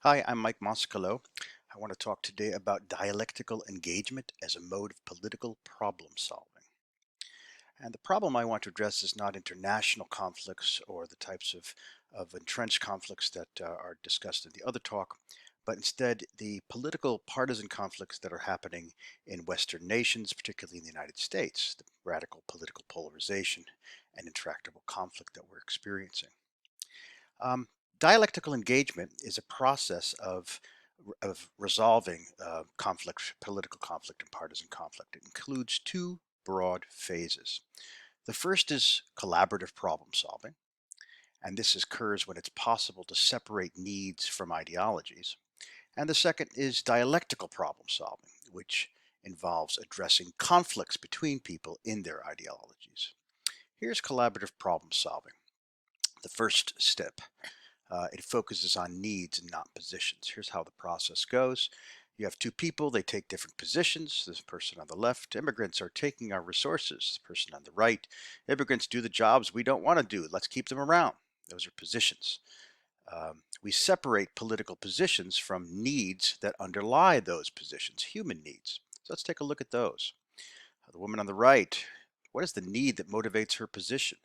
Hi, I'm Mike Moscolo. I want to talk today about dialectical engagement as a mode of political problem solving. And the problem I want to address is not international conflicts or the types of entrenched conflicts that are discussed in the other talk, but instead the political partisan conflicts that are happening in Western nations, particularly in the United States, the radical political polarization and intractable conflict that we're experiencing. Um, Dialectical engagement is a process of resolving conflict, political conflict, and partisan conflict. It includes two broad phases. The first is collaborative problem solving, and this occurs when it's possible to separate needs from ideologies. And the second is dialectical problem solving, which involves addressing conflicts between people in their ideologies. Here's collaborative problem solving. The first step. It focuses on needs and not positions. Here's how the process goes. You have two people, they take different positions. This person on the left, immigrants are taking our resources. The person on the right, immigrants do the jobs we don't want to do. Let's keep them around. Those are positions. We separate political positions from needs that underlie those positions, human needs. So let's take a look at those. The woman on the right, what is the need that motivates her position?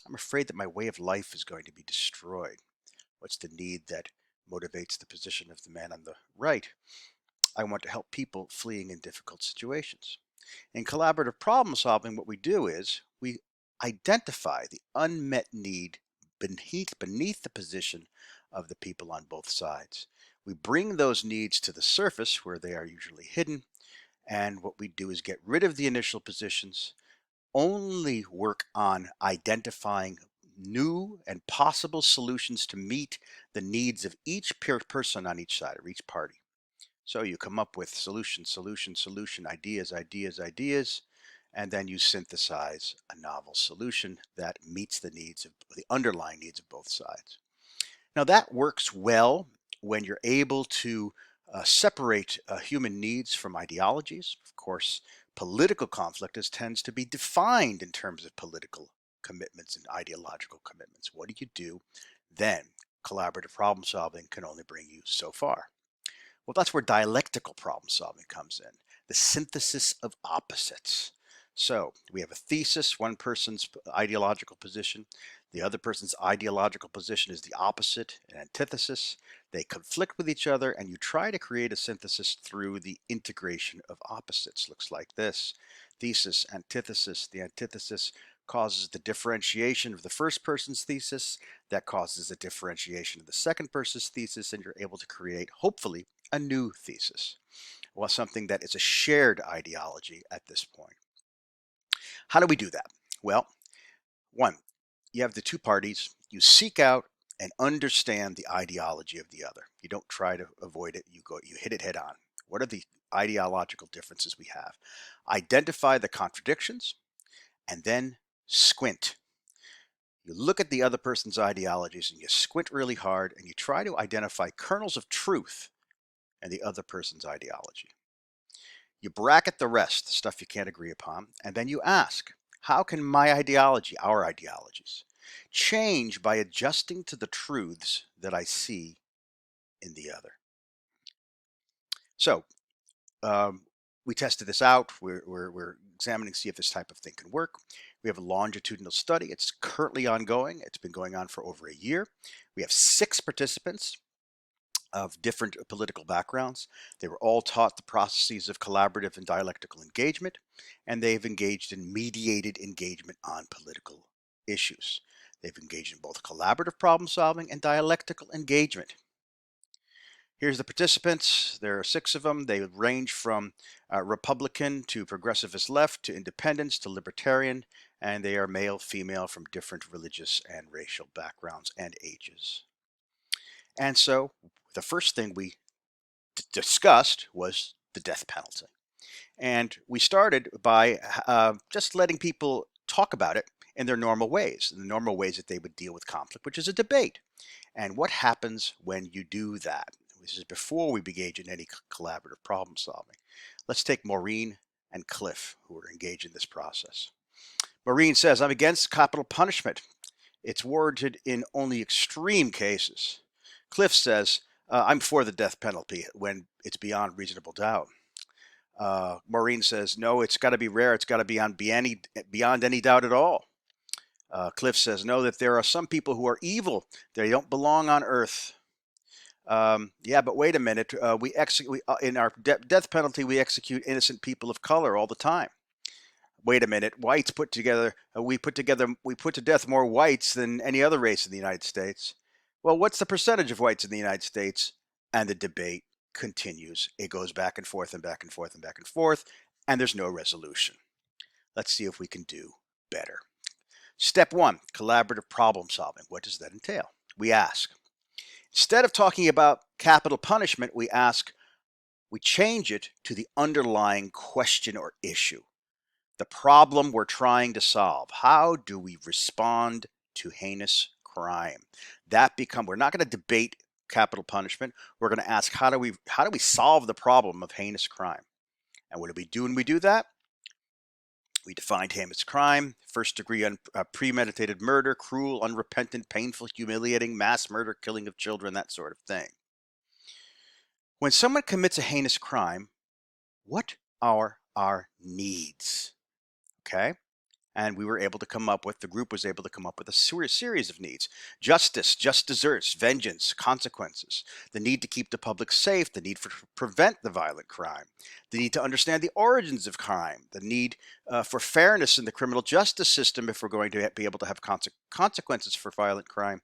I'm afraid that my way of life is going to be destroyed. What's the need that motivates the position of the man on the right? I want to help people fleeing in difficult situations. In collaborative problem solving, what we do is we identify the unmet need beneath the position of the people on both sides. We bring those needs to the surface where they are usually hidden. And what we do is get rid of the initial positions, only work on identifying new and possible solutions to meet the needs of each person on each side or each party. So you come up with solution, ideas, and then you synthesize a novel solution that meets the underlying needs of both sides. Now that works well when you're able to separate human needs from ideologies. Of course, political conflict tends to be defined in terms of political commitments and ideological commitments. What do you do then? Collaborative problem solving can only bring you so far. Well, that's where dialectical problem solving comes in, the synthesis of opposites. So we have a thesis, one person's ideological position. The other person's ideological position is the opposite, an antithesis. They conflict with each other, and you try to create a synthesis through the integration of opposites. Looks like this. Thesis, antithesis. The antithesis causes the differentiation of the first person's thesis. That causes a differentiation of the second person's thesis, and you're able to create, hopefully, a new thesis. Well, something that is a shared ideology at this point. How do we do that? Well, one, you have the two parties, you seek out and understand the ideology of the other. You don't try to avoid it, you hit it head on. What are the ideological differences we have? Identify the contradictions and then squint. You look at the other person's ideologies and you squint really hard and you try to identify kernels of truth in the other person's ideology. You bracket the rest, the stuff you can't agree upon, and then you ask, how can my ideology, our ideologies, change by adjusting to the truths that I see in the other? So we tested this out. We're examining to see if this type of thing can work. We have a longitudinal study. It's currently ongoing. It's been going on for over a year. We have 6 participants of different political backgrounds. They were all taught the processes of collaborative and dialectical engagement, and they've engaged in mediated engagement on political issues. They've engaged in both collaborative problem solving and dialectical engagement. Here's the participants. There are 6 of them. They range from Republican to progressivist left to independents to libertarian, and they are male, female from different religious and racial backgrounds and ages. And so the first thing we discussed was the death penalty. And we started by just letting people talk about it in their normal ways, in the normal ways that they would deal with conflict, which is a debate. And what happens when you do that? This is before we engage in any collaborative problem solving. Let's take Maureen and Cliff, who are engaged in this process. Maureen says, I'm against capital punishment. It's warranted in only extreme cases. Cliff says, I'm for the death penalty when it's beyond reasonable doubt. Maureen says, no, it's got to be rare. It's got to be beyond any doubt at all. Cliff says, no, that there are some people who are evil. They don't belong on earth. Yeah, but wait a minute. In our death penalty, we execute innocent people of color all the time. Wait a minute. Whites put together, we put to death more whites than any other race in the United States. Well, what's the percentage of whites in the United States? And the debate continues. It goes back and forth and back and forth and back and forth, and there's no resolution. Let's see if we can do better. Step one, collaborative problem solving. What does that entail? We ask. Instead of talking about capital punishment, we change it to the underlying question or issue, the problem we're trying to solve. How do we respond to heinous crime? We're not going to debate capital punishment. We're going to ask, how do we solve the problem of heinous crime? And what do we do when we do that? We defined heinous crime: first degree premeditated murder, cruel, unrepentant, painful, humiliating, mass murder, killing of children, that sort of thing. When someone commits a heinous crime, what are our needs? Okay. And the group was able to come up with a series of needs: justice, just desserts, vengeance, consequences, the need to keep the public safe, the need to prevent the violent crime, the need to understand the origins of crime, the need for fairness in the criminal justice system if we're going to be able to have consequences for violent crime,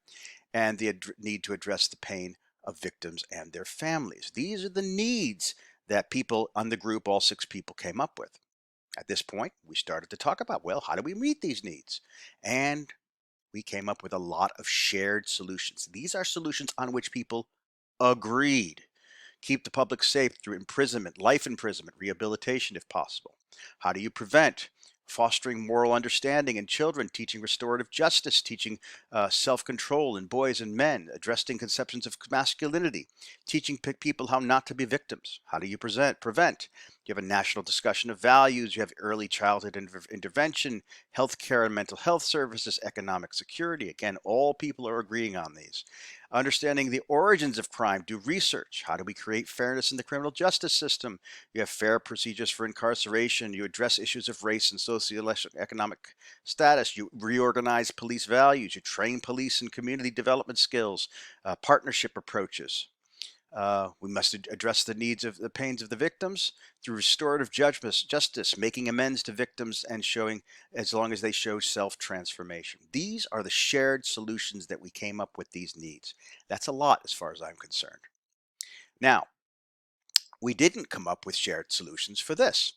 and the need to address the pain of victims and their families. These are the needs that people on the group, all 6 people, came up with. At this point, we started to talk about, well, how do we meet these needs? And we came up with a lot of shared solutions. These are solutions on which people agreed. Keep the public safe through imprisonment, life imprisonment, rehabilitation if possible. How do you prevent? Fostering moral understanding in children, teaching restorative justice, teaching self-control in boys and men, addressing conceptions of masculinity, teaching people how not to be victims. How do you prevent? You have a national discussion of values. You have early childhood intervention, healthcare and mental health services, economic security. Again, all people are agreeing on these. Understanding the origins of crime, do research. How do we create fairness in the criminal justice system? You have fair procedures for incarceration. You address issues of race and socioeconomic status. You reorganize police values. You train police in community development skills, partnership approaches. We must address the needs of the pains of the victims through restorative justice, making amends to victims and showing, as long as they show self-transformation. These are the shared solutions that we came up with these needs. That's a lot as far as I'm concerned. Now, we didn't come up with shared solutions for this.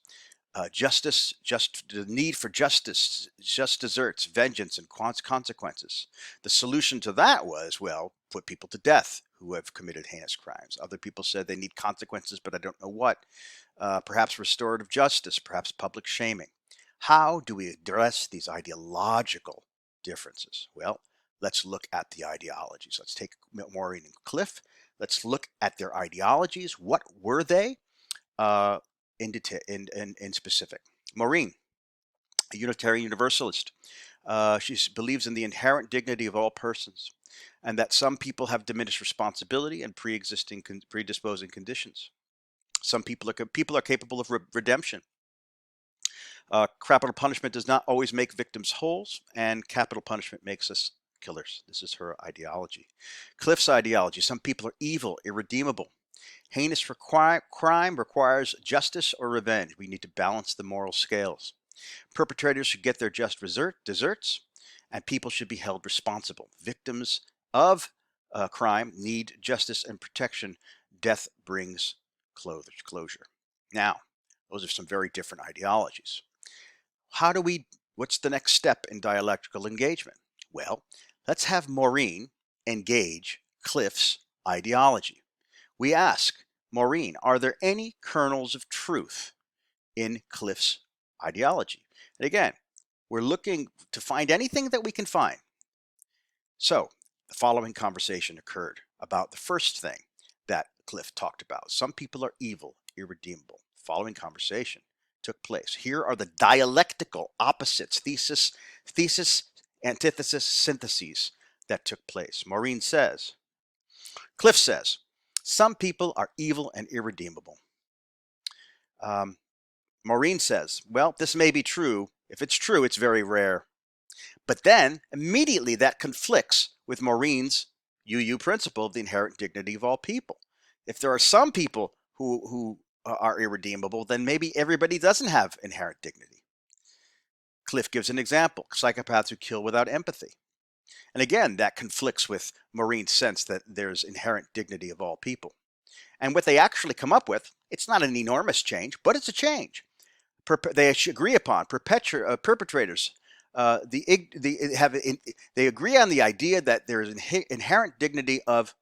The need for justice, just desserts, vengeance, and consequences. The solution to that was, well, put people to death who have committed heinous crimes. Other people said they need consequences, but I don't know what. Perhaps restorative justice, perhaps public shaming. How do we address these ideological differences? Well, let's look at the ideologies. Let's take Maureen and Cliff. Let's look at their ideologies. What were they? In specific. Maureen, a Unitarian Universalist. She believes in the inherent dignity of all persons, and that some people have diminished responsibility and predisposing conditions. Some people are capable of redemption. Capital punishment does not always make victims whole, and capital punishment makes us killers. This is her ideology. Cliff's ideology: some people are evil, irredeemable. Heinous crime requires justice or revenge. We need to balance the moral scales. Perpetrators should get their just deserts, and people should be held responsible. Victims of crime need justice and protection. Death brings closure. Now, those are some very different ideologies. What's the next step in dialectical engagement? Well, let's have Maureen engage Cliff's ideology. We ask, Maureen, are there any kernels of truth in Cliff's ideology? And again, we're looking to find anything that we can find. So the following conversation occurred about the first thing that Cliff talked about. Some people are evil, irredeemable. The following conversation took place. Here are the dialectical opposites, thesis, antithesis, syntheses that took place. Maureen says, Cliff says, Some people are evil and irredeemable. Um, Maureen says, well, this may be true. If it's true, it's very rare. But then immediately that conflicts with Maureen's UU principle of the inherent dignity of all people. If there are some people who are irredeemable, then maybe everybody doesn't have inherent dignity. Cliff gives an example: psychopaths who kill without empathy. And again, that conflicts with Maureen's sense that there's inherent dignity of all people. And what they actually come up with, it's not an enormous change, but it's a change. They agree upon perpetrators. They agree on the idea that there is inherent dignity of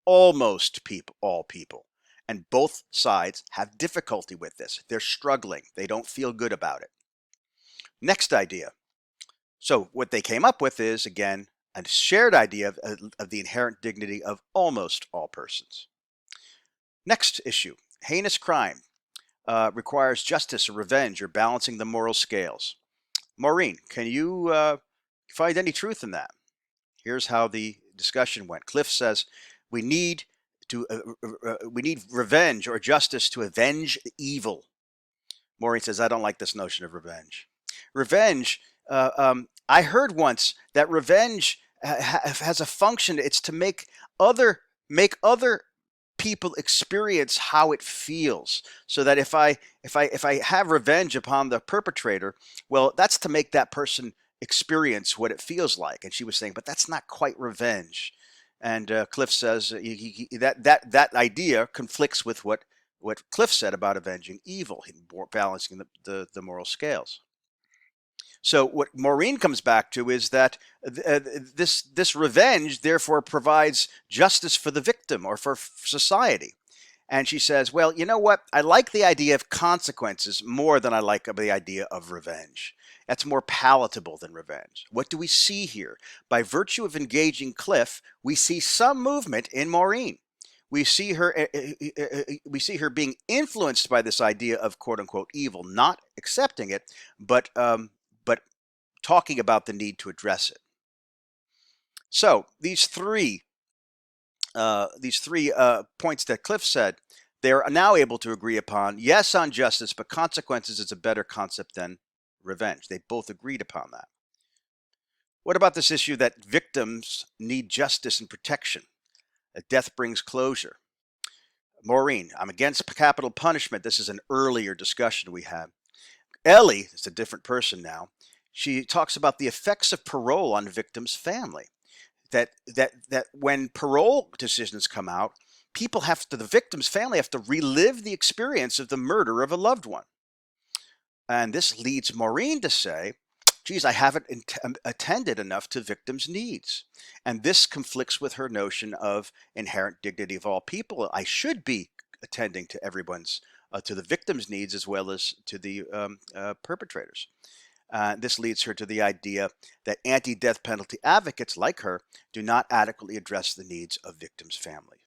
almost all people, and both sides have difficulty with this. They're struggling. They don't feel good about it. Next idea. So what they came up with is, again, a shared idea of the inherent dignity of almost all persons. Next issue: heinous crime requires justice or revenge or balancing the moral scales. Maureen, can you find any truth in that? Here's how the discussion went. Cliff says we need revenge or justice to avenge evil. Maureen says, I don't like this notion of revenge. Revenge, I heard once that revenge has a function. It's to make other people experience how it feels, so that if I have revenge upon the perpetrator, well, that's to make that person experience what it feels like. And she was saying, but that's not quite revenge. And Cliff says that idea conflicts with what Cliff said about avenging evil, balancing the moral scales. So what Maureen comes back to is that this revenge therefore provides justice for the victim or for society. And she says, well, you know what? I like the idea of consequences more than I like the idea of revenge. That's more palatable than revenge. What do we see here? By virtue of engaging Cliff, we see some movement in Maureen. We see her being influenced by this idea of quote unquote evil, not accepting it, but talking about the need to address it. So these three points that Cliff said, they're now able to agree upon, yes, on justice, but consequences is a better concept than revenge. They both agreed upon that. What about this issue that victims need justice and protection? That death brings closure. Maureen, I'm against capital punishment. This is an earlier discussion we had. Ellie, it's a different person now. She talks about the effects of parole on victims' family. That when parole decisions come out, the victim's family have to relive the experience of the murder of a loved one. And this leads Maureen to say, geez, I haven't attended enough to victims' needs. And this conflicts with her notion of inherent dignity of all people. I should be attending to to the victims' needs as well as to the perpetrators. This leads her to the idea that anti-death penalty advocates like her do not adequately address the needs of victims' family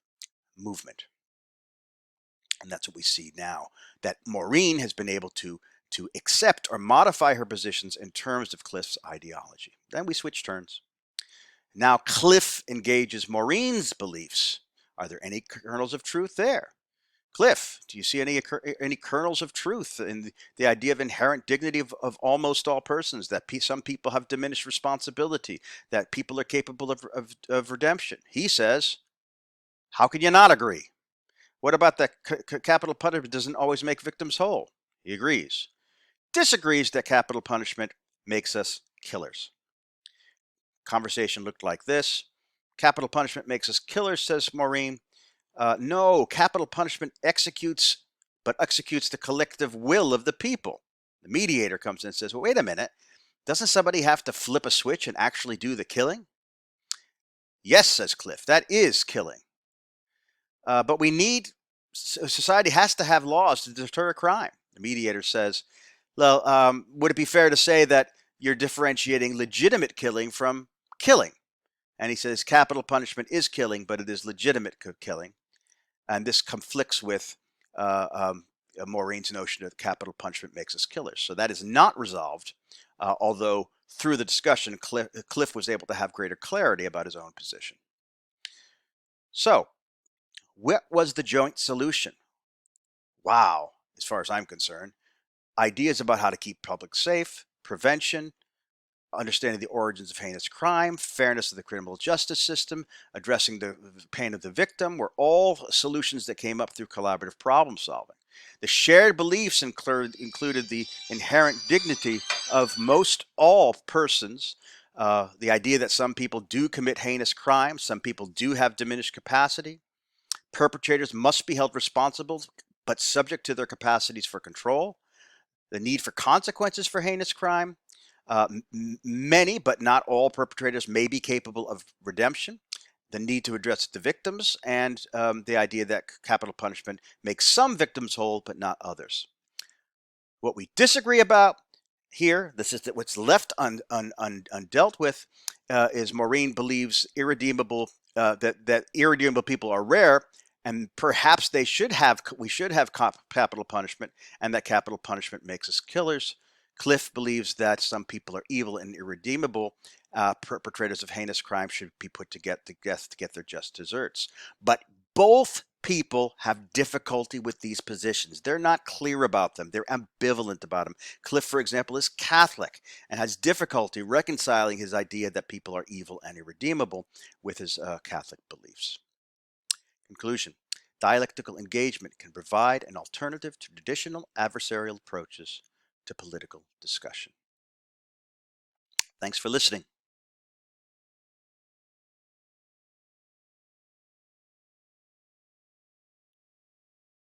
movement. And that's what we see now, that Maureen has been able to accept or modify her positions in terms of Cliff's ideology. Then we switch turns. Now Cliff engages Maureen's beliefs. Are there any kernels of truth there? Cliff, do you see any kernels of truth in the idea of inherent dignity of almost all persons, that some people have diminished responsibility, that people are capable of redemption? He says, how can you not agree? What about that capital punishment doesn't always make victims whole? He agrees. Disagrees that capital punishment makes us killers. Conversation looked like this. Capital punishment makes us killers, says Maureen. No, capital punishment executes the collective will of the people. The mediator comes in and says, well, wait a minute. Doesn't somebody have to flip a switch and actually do the killing? Yes, says Cliff, that is killing. But society has to have laws to deter crime. The mediator says, well, would it be fair to say that you're differentiating legitimate killing from killing? And he says capital punishment is killing, but it is legitimate killing. And this conflicts with Maureen's notion that capital punishment makes us killers. So that is not resolved, although through the discussion, Cliff was able to have greater clarity about his own position. So What was the joint solution? Wow, as far as I'm concerned. Ideas about how to keep public safe, prevention, understanding the origins of heinous crime, fairness of the criminal justice system, addressing the pain of the victim were all solutions that came up through collaborative problem solving. The shared beliefs included the inherent dignity of most all persons, the idea that some people do commit heinous crimes, some people do have diminished capacity. Perpetrators must be held responsible, but subject to their capacities for control. The need for consequences for heinous crime. Many, but not all perpetrators may be capable of redemption. The need to address the victims, and the idea that capital punishment makes some victims whole, but not others. What we disagree about here, this is what's left undealt with, is Maureen believes that irredeemable people are rare, and perhaps we should have capital punishment, and that capital punishment makes us killers. Cliff believes that some people are evil and irredeemable. Perpetrators of heinous crimes should be put to death to get their just deserts. But both people have difficulty with these positions. They're not clear about them. They're ambivalent about them. Cliff, for example, is Catholic and has difficulty reconciling his idea that people are evil and irredeemable with his Catholic beliefs. Conclusion: dialectical engagement can provide an alternative to traditional adversarial approaches to political discussion. Thanks for listening.